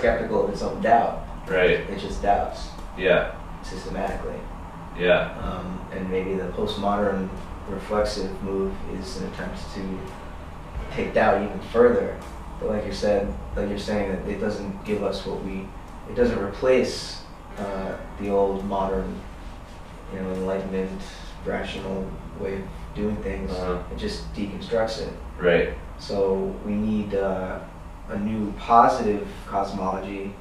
skeptical of its own doubt. Right. It just doubts. Yeah. Systematically. Yeah. And maybe the postmodern reflexive move is an attempt to take doubt even further. But like you're saying that it doesn't give us it doesn't replace the old modern, enlightenment, rational way of doing things. It just deconstructs it. Right. So we need a new positive cosmology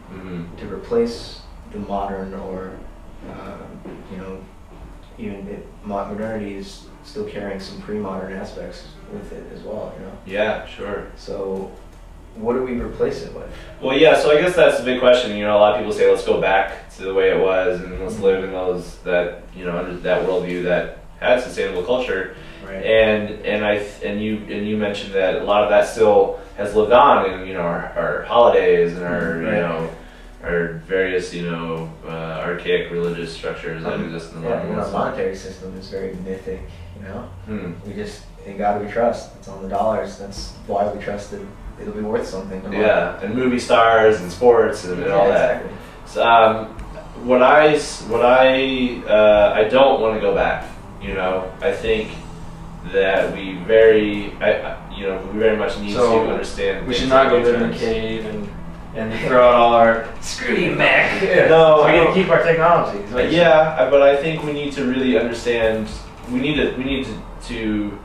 to replace the modern, or even modernity is still carrying some pre-modern aspects with it as well. Yeah, sure. So what do we replace it with? Well, yeah. So I guess that's the big question. A lot of people say, let's go back to the way it was, and let's live in under that worldview that had sustainable culture. Right. And you mentioned that a lot of that still has lived on in our holidays and our our various archaic religious structures that exist in the world. Our monetary system is very mythic. We just, in God we trust. It's on the dollars. That's why we trust it. It'll be worth something. And movie stars and sports and all that. Exactly. So, I don't want to go back. I think that we very much need to understand. We should not go live in a cave and throw out all our screw you, Mac. No, we need to keep our technology. But I think we need to really understand. We need to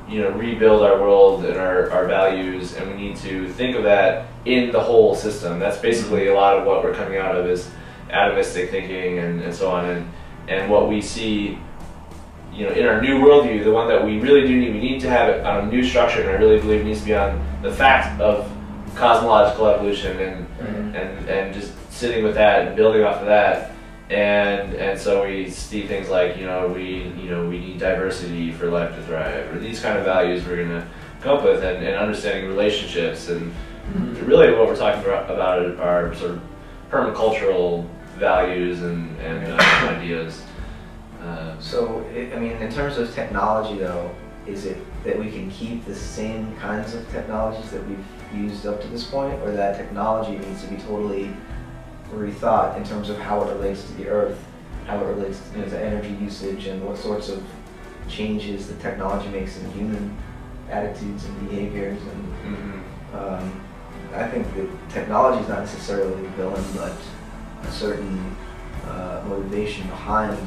rebuild our world and our values, and we need to think of that in the whole system. That's basically a lot of what we're coming out of is atomistic thinking and so on, and what we see in our new worldview, the one that we really do need. We need to have it on a new structure, and I really believe it needs to be on the fact of cosmological evolution and just sitting with that and building off of that. And so we see things like we need diversity for life to thrive, or these kind of values we're going to come up with, and understanding relationships, and really what we're talking about are sort of permacultural values and ideas. So in terms of technology, though, is it that we can keep the same kinds of technologies that we've used up to this point, or that technology needs to be totally rethought in terms of how it relates to the Earth, how it relates to energy usage, and what sorts of changes the technology makes in human attitudes and behaviors? And I think that technology is not necessarily the villain, but a certain motivation behind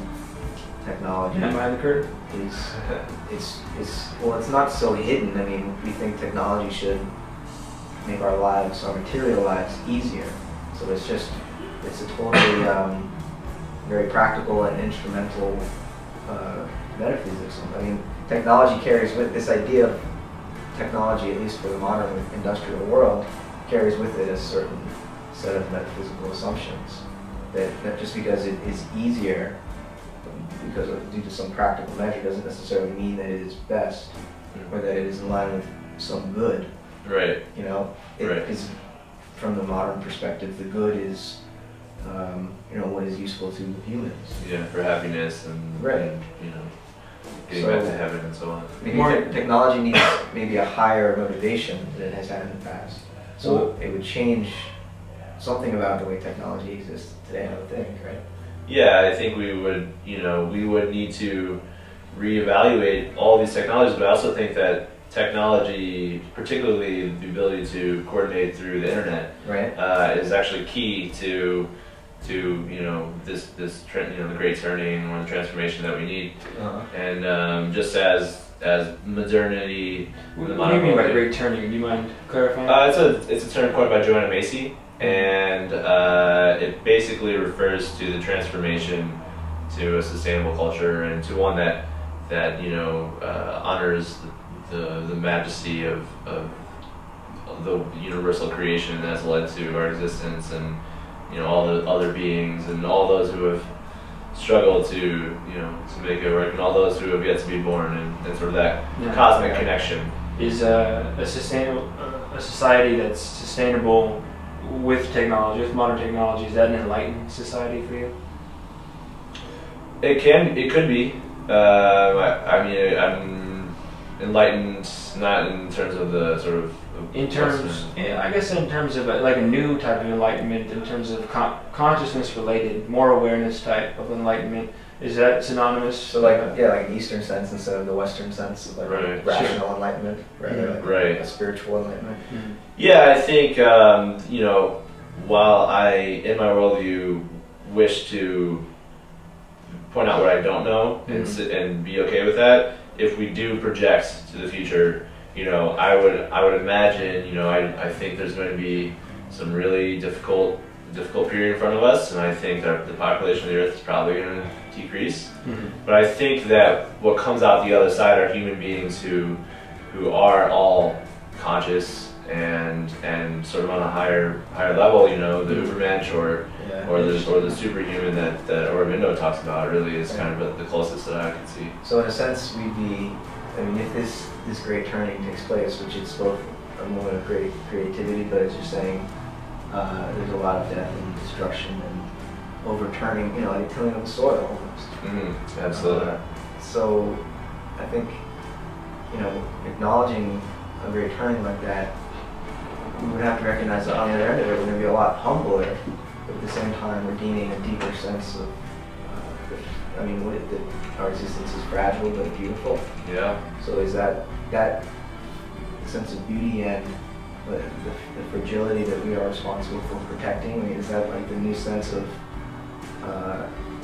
technology. Behind the curtain? It's not so hidden. We think technology should make our material lives easier. So it's a totally very practical and instrumental metaphysics. Technology carries with this idea of technology, at least for the modern industrial world, carries with it a certain set of metaphysical assumptions that just because it is easier due to some practical measure doesn't necessarily mean that it is best, or that it is in line with some good. Right. Is, from the modern perspective, the good is what is useful to humans. Yeah, for happiness and getting back to heaven and so on. Technology needs maybe a higher motivation than it has had in the past. So it would change something about the way technology exists today, I would think, right? Yeah, I think we would need to reevaluate all these technologies, but I also think that technology, particularly the ability to coordinate through the internet, right, is actually key to this the great turning or the transformation that we need. And just as modernity, what do you mean by great turning? Do you mind clarifying? It's a term coined by Joanna Macy, and it basically refers to the transformation to a sustainable culture, and to one that honors the majesty of the universal creation that's led to our existence, and all the other beings and all those who have struggled to make it work, and all those who have yet to be born, and sort of that cosmic connection. Is a society that's sustainable with technology, with modern technology, is that an enlightened society for you? It could be. I'm enlightened, not in terms of the sort of In terms, yeah, I guess in terms of like a new type of enlightenment, in terms of consciousness related, more awareness type of enlightenment, is that synonymous? So like like an Eastern sense instead of the Western sense of like rational enlightenment, rather like a spiritual enlightenment. Mm-hmm. Yeah, I think while I in my worldview wish to point out what I don't know and be okay with that, if we do project to the future, I would imagine, I think there's going to be some really difficult period in front of us, and I think that the population of the Earth is probably going to decrease. Mm-hmm. But I think that what comes out the other side are human beings who are all conscious and sort of on a higher level. The Ubermensch or the superhuman that Aurobindo talks about really is kind of the closest that I can see. So in a sense, we'd be, if this great turning takes place, which it's both a moment of great creativity, but as you're saying, there's a lot of death and destruction and overturning, like tilling of the soil almost. Mm-hmm. Absolutely. So I think, acknowledging a great turning like that, we would have to recognize that on the other end of it, we're going to be a lot humbler, but at the same time, we're gaining a deeper sense of, our existence is fragile but beautiful. Yeah. So is that sense of beauty and the fragility that we are responsible for protecting? Is that like the new sense of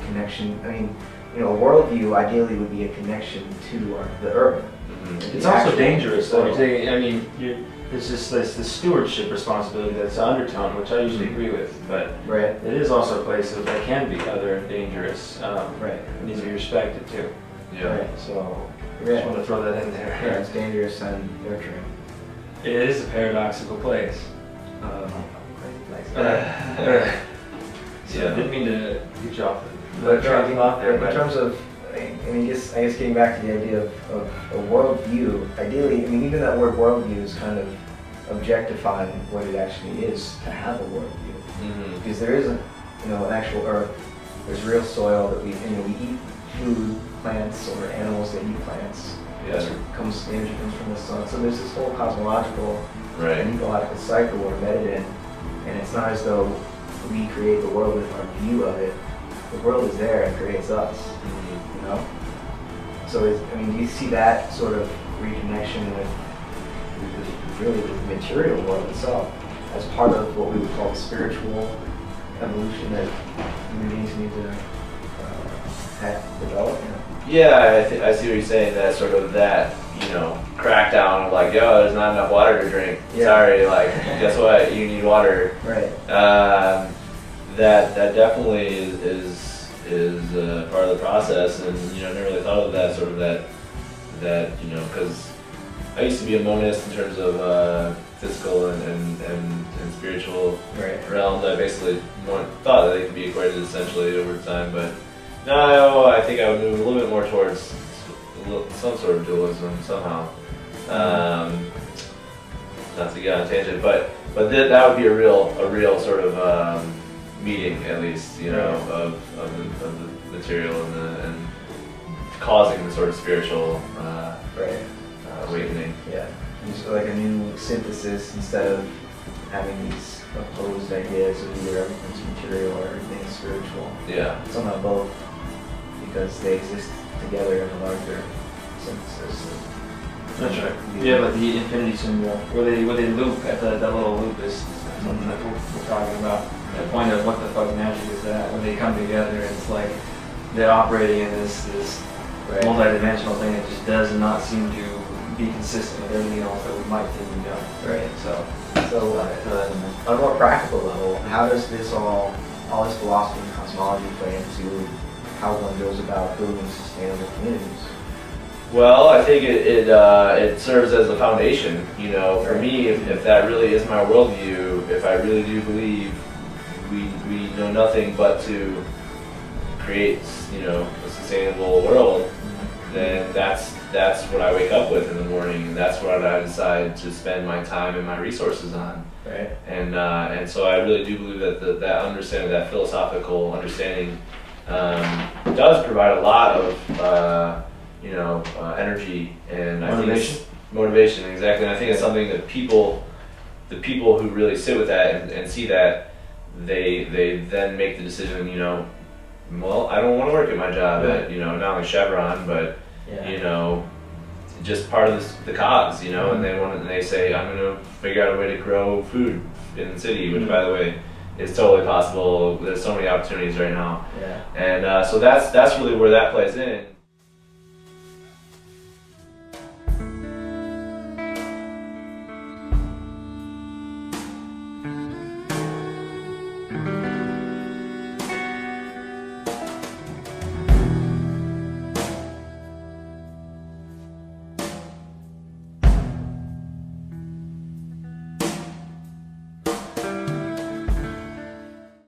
connection? A worldview ideally would be a connection to the earth. Mm-hmm. It's also dangerous, though. There's this stewardship responsibility that's an undertone, which I usually agree with, but it is also a place that can be other dangerous. It needs to be respected too. Yeah. Right. So I just want to throw that in there. Yeah, it's dangerous and nurturing. It is a paradoxical place. So I didn't mean to get you off the train off there. In terms of, I guess getting back to the idea of a worldview, ideally, even that word worldview is kind of objectifying what it actually is to have a worldview. Mm-hmm. Because there isn't, an actual earth. There's real soil that we eat food, plants, or animals that eat plants. Yeah. The energy comes from the sun. So there's this whole cosmological and ecological cycle we're embedded in, and it's not as though we create the world with our view of it. The world is there and creates us. So do you see that sort of reconnection with the material world itself as part of what we would call the spiritual evolution that human beings need to develop? Yeah, I see what you're saying. That sort of crackdown of like, yo, there's not enough water to drink. Yeah. Sorry, guess what? You need water. Right. That definitely is part of the process, and I never really thought of that sort of that because I used to be a monist in terms of physical and spiritual realms. I basically thought that they could be equated essentially over time, but no, I think I would move a little bit more towards some sort of dualism somehow. Not to get on a tangent, but that would be a real sort of meeting, at least, of the material and causing the sort of spiritual awakening. Yeah, just like a new synthesis instead of having these opposed ideas of either everything's material or everything's spiritual. Yeah. Somehow both, because they exist together in a larger synthesis. That's right. Yeah, like the infinity symbol, where they loop at that little loop is something that we're talking about. The point of what the fuck magic is that when they come together, and it's like they're operating in this multi-dimensional thing that just does not seem to be consistent with everything else that we might think we know. Right. So on a more practical level, how does all this philosophy and cosmology play into how one goes about building sustainable communities? Well, I think it serves as a foundation. For me, if that really is my worldview, if I really do believe we know nothing but to create, a sustainable world, then that's what I wake up with in the morning, and that's what I decide to spend my time and my resources on. Right. And so I really do believe that that understanding, that philosophical understanding, does provide a lot of energy and motivation. Motivation, exactly. And I think it's something that the people who really sit with that and see that, they then make the decision, you know, well, I don't want to work at my job at, you know, not only Chevron, but, you know, just part of the cause, you know, and they say, I'm going to figure out a way to grow food in the city, which, by the way, is totally possible. There's so many opportunities right now. And so that's really where that plays in.